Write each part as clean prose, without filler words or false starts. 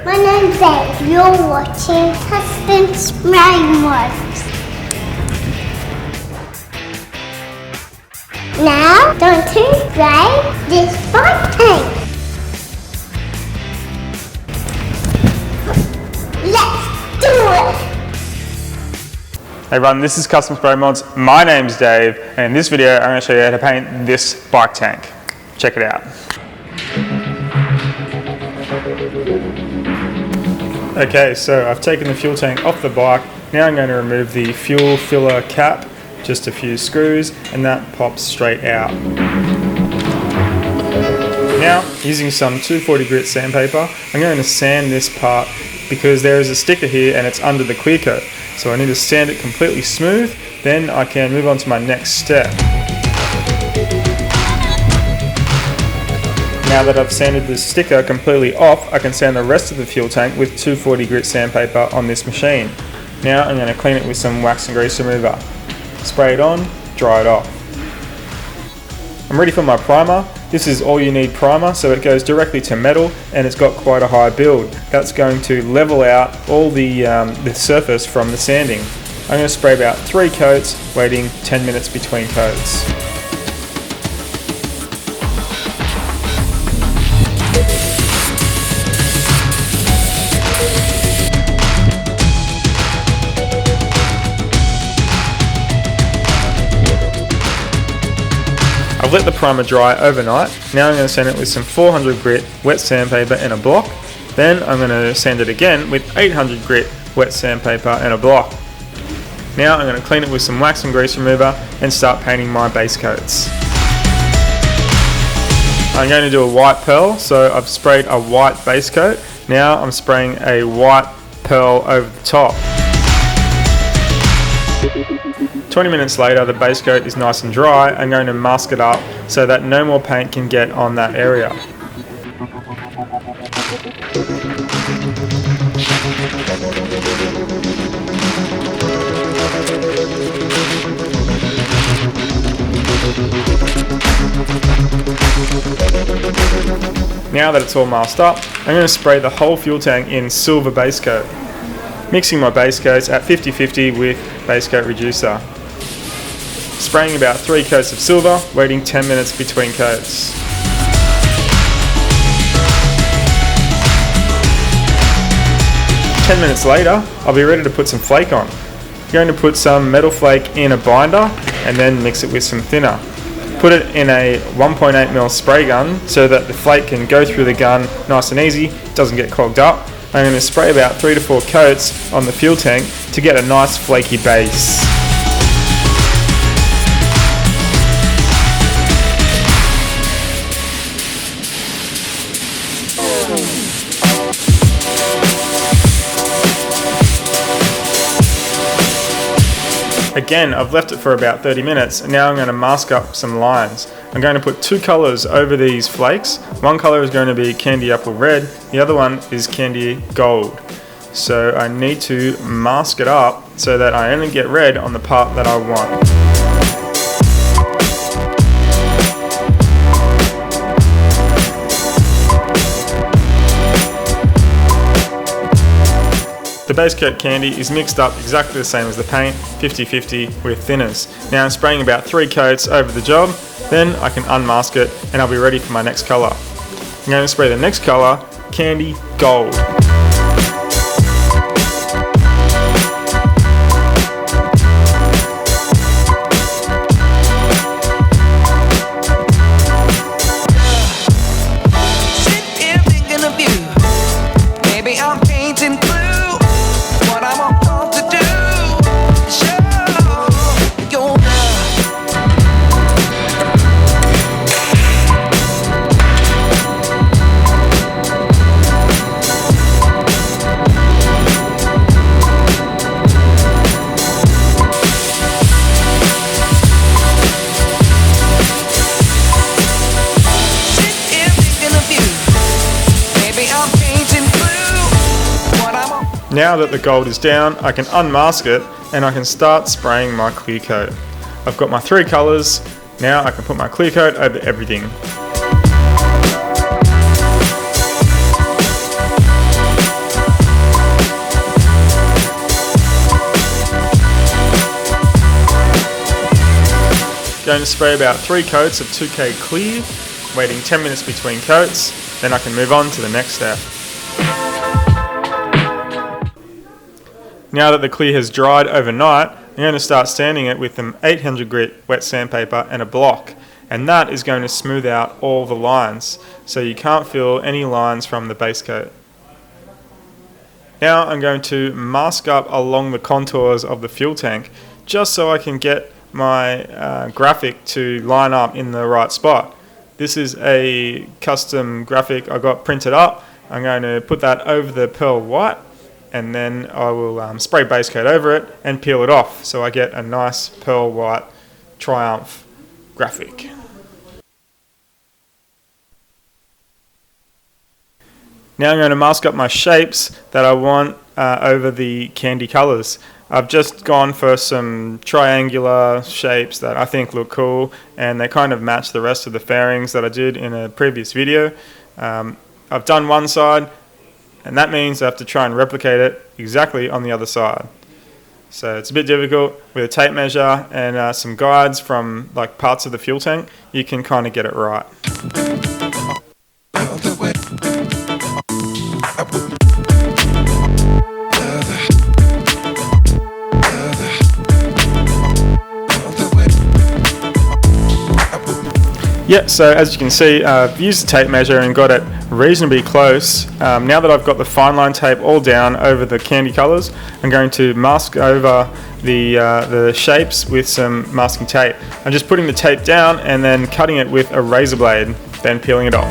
My name's Dave. You're watching Husband Spray Works. Now, don't spray this bike tank. Let's do it! Hey everyone, this is Custom Spray Mods. My name's Dave, and in this video I'm going to show you how to paint this bike tank. Check it out. Okay, so I've taken the fuel tank off the bike. Now I'm going to remove the fuel filler cap, just a few screws, and that pops straight out. Now, using some 240 grit sandpaper, I'm going to sand this part because there is a sticker here and it's under the clear coat. So I need to sand it completely smooth, then I can move on to my next step. Now that I've sanded the sticker completely off, I can sand the rest of the fuel tank with 240 grit sandpaper on this machine. Now I'm going to clean it with some wax and grease remover. Spray it on, dry it off. I'm ready for my primer. This is all you need primer, so it goes directly to metal and it's got quite a high build. That's going to level out all the surface from the sanding. I'm going to spray about 3 coats, waiting 10 minutes between coats. I've let the primer dry overnight. Now I'm going to sand it with some 400 grit wet sandpaper and a block. Then I'm going to sand it again with 800 grit wet sandpaper and a block. Now I'm going to clean it with some wax and grease remover and start painting my base coats. I'm going to do a white pearl, so I've sprayed a white base coat. Now I'm spraying a white pearl over the top. 20 minutes later, the base coat is nice and dry. I'm going to mask it up so that no more paint can get on that area. Now that it's all masked up, I'm going to spray the whole fuel tank in silver base coat. Mixing my base coats at 50-50 with base coat reducer. Spraying about 3 coats of silver, waiting 10 minutes between coats. "10 minutes later, I'll be ready to put some flake on. I'm going to put some metal flake in a binder and then mix it with some thinner. Put it in a 1.8mm spray gun so that the flake can go through the gun nice and easy, doesn't get clogged up. I'm going to spray about 3 to 4 coats on the fuel tank to get a nice flaky base. Again, I've left it for about 30 minutes, and now I'm going to mask up some lines. I'm going to put 2 colours over these flakes. One colour is going to be candy apple red, the other one is candy gold. So I need to mask it up so that I only get red on the part that I want. The base coat candy is mixed up exactly the same as the paint, 50-50 with thinners. Now I'm spraying about 3 coats over the job, then I can unmask it and I'll be ready for my next colour. I'm going to spray the next colour, candy gold. Now that the gold is down, I can unmask it and I can start spraying my clear coat. I've got my 3 colours, now I can put my clear coat over everything. Going to spray about 3 coats of 2K clear, waiting 10 minutes between coats, then I can move on to the next step. Now that the clear has dried overnight, I'm going to start sanding it with an 800 grit wet sandpaper and a block, and that is going to smooth out all the lines, so you can't feel any lines from the base coat. Now I'm going to mask up along the contours of the fuel tank, just so I can get my graphic to line up in the right spot. This is a custom graphic I got printed up. I'm going to put that over the pearl white, and then I will spray base coat over it and peel it off, so I get a nice pearl white Triumph graphic. Now I'm going to mask up my shapes that I want over the candy colours. I've just gone for some triangular shapes that I think look cool, and they kind of match the rest of the fairings that I did in a previous video. I've done one side, and that means I have to try and replicate it exactly on the other side. So it's a bit difficult. With a tape measure and some guides from like parts of the fuel tank, you can kind of get it right. Yeah, so as you can see, I've used the tape measure and got it reasonably close. Now that I've got the fine line tape all down over the candy colours, I'm going to mask over the shapes with some masking tape. I'm just putting the tape down and then cutting it with a razor blade, then peeling it off.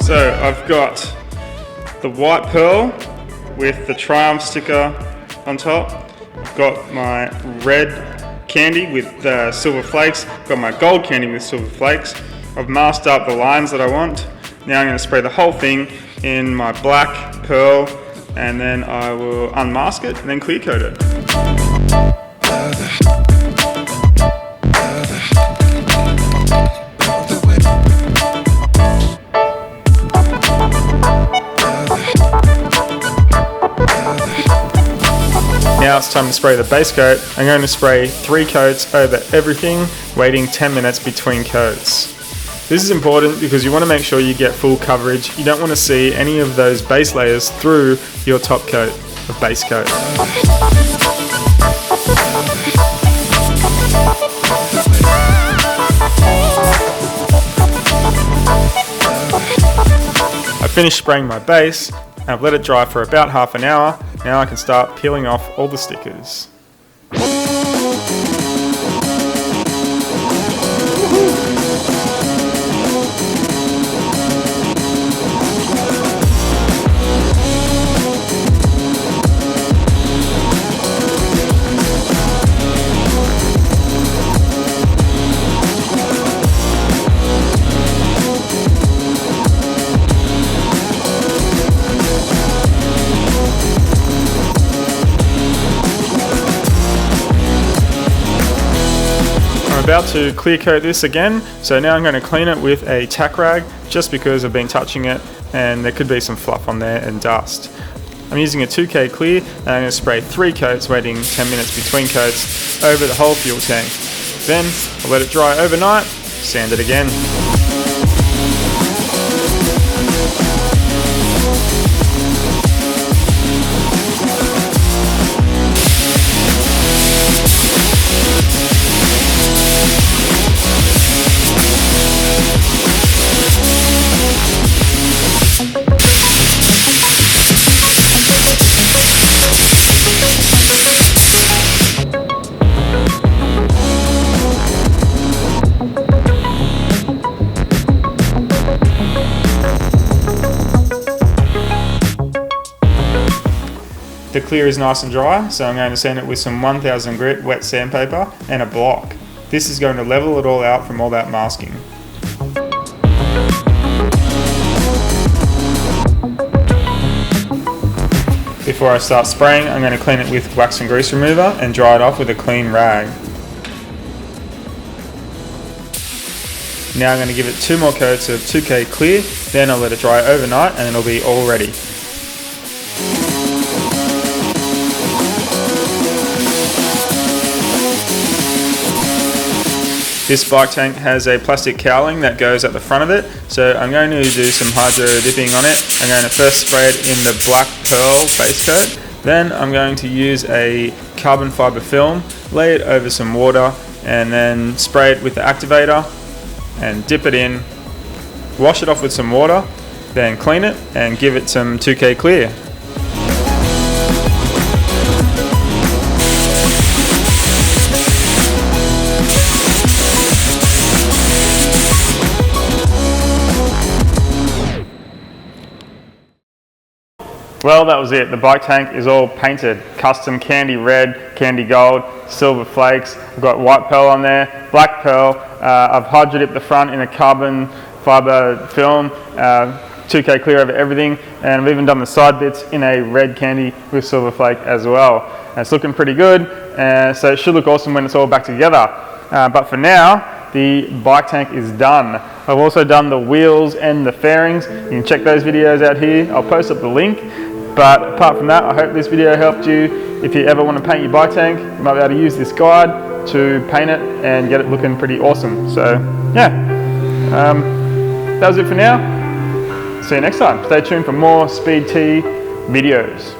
So I've got the white pearl with the Triumph sticker on top. I've got my red candy with the silver flakes. I've got my gold candy with silver flakes. I've masked up the lines that I want. Now I'm going to spray the whole thing in my black pearl, and then I will unmask it and then clear coat it. Now it's time to spray the base coat. I'm going to spray 3 coats over everything, waiting 10 minutes between coats. This is important because you want to make sure you get full coverage. You don't want to see any of those base layers through your top coat of base coat. I finished spraying my base and I've let it dry for about half an hour. Now I can start peeling off all the stickers. I'm about to clear coat this again, so now I'm going to clean it with a tack rag just because I've been touching it and there could be some fluff on there and dust. I'm using a 2K clear and I'm going to spray 3 coats, waiting 10 minutes between coats over the whole fuel tank. Then I'll let it dry overnight, sand it again. The clear is nice and dry, so I'm going to sand it with some 1000 grit wet sandpaper and a block. This is going to level it all out from all that masking. Before I start spraying, I'm going to clean it with wax and grease remover and dry it off with a clean rag. Now I'm going to give it 2 more coats of 2K clear, then I'll let it dry overnight and it'll be all ready. This bike tank has a plastic cowling that goes at the front of it, so I'm going to do some hydro dipping on it. I'm going to first spray it in the Black Pearl base coat, then I'm going to use a carbon fiber film, lay it over some water, and then spray it with the activator and dip it in, wash it off with some water, then clean it and give it some 2K clear. Well, that was it. The bike tank is all painted. Custom candy red, candy gold, silver flakes. I've got white pearl on there, black pearl. I've hydro dipped the front in a carbon fiber film, 2K clear over everything, and I've even done the side bits in a red candy with silver flake as well. And it's looking pretty good, so it should look awesome when it's all back together. But for now, the bike tank is done. I've also done the wheels and the fairings. You can check those videos out here. I'll post up the link. But apart from that, I hope this video helped you. If you ever want to paint your bike tank, you might be able to use this guide to paint it and get it looking pretty awesome. So yeah, that was it for now. See you next time. Stay tuned for more Speed T videos.